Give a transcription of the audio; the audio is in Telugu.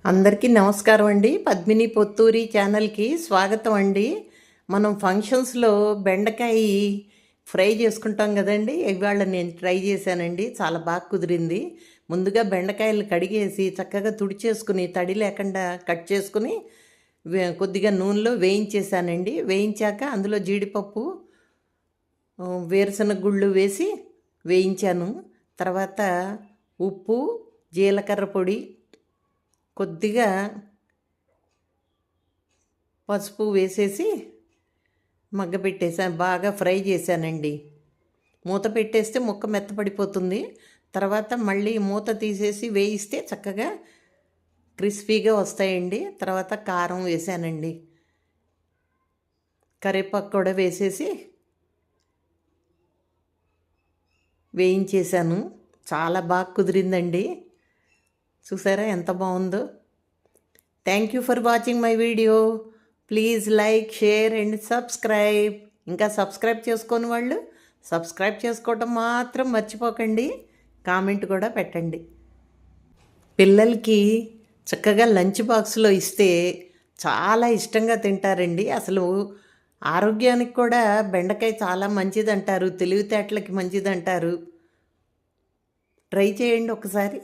అందరికీ నమస్కారం అండి. పద్మిని పొత్తూరి ఛానల్కి స్వాగతం అండి. మనం ఫంక్షన్స్లో బెండకాయ ఫ్రై చేసుకుంటాం కదండి. ఇవాళ నేను ట్రై చేశానండి, చాలా బాగా కుదిరింది. ముందుగా బెండకాయలు కడిగేసి చక్కగా తుడిచేసుకుని తడి లేకుండా కట్ చేసుకుని కొద్దిగా నూనెలో వేయించేసానండి. వేయించాక అందులో జీడిపప్పు, వేరుశనగ గుళ్ళు వేసి వేయించాను. తర్వాత ఉప్పు, జీలకర్ర పొడి, కొద్దిగా పసుపు వేసేసి మగ్గబెట్టేసాను, బాగా ఫ్రై చేశానండి. మూత పెట్టేస్తే ముక్క మెత్తపడిపోతుంది. తర్వాత మళ్ళీ మూత తీసేసి వేయిస్తే చక్కగా క్రిస్పీగా వస్తాయండి. తర్వాత కారం వేసానండి, కరివేపాకు కూడా వేసేసి వేయించేసాను. చాలా బాగా కుదిరిందండి. చూసారా ఎంత బాగుందో. Thank you for watching my video. Please like, share and subscribe. ఇంకా సబ్స్క్రైబ్ చేసుకోని వాళ్ళు సబ్స్క్రైబ్ చేసుకోవటం మాత్రం మర్చిపోకండి. కామెంట్ కూడా పెట్టండి. పిల్లలకి చక్కగా లంచ్ బాక్స్లో ఇస్తే చాలా ఇష్టంగా తింటారండి. అసలు ఆరోగ్యానికి కూడా బెండకాయ చాలా మంచిదంటారు, తెలివితేటలకి మంచిదంటారు. ట్రై చేయండి ఒకసారి.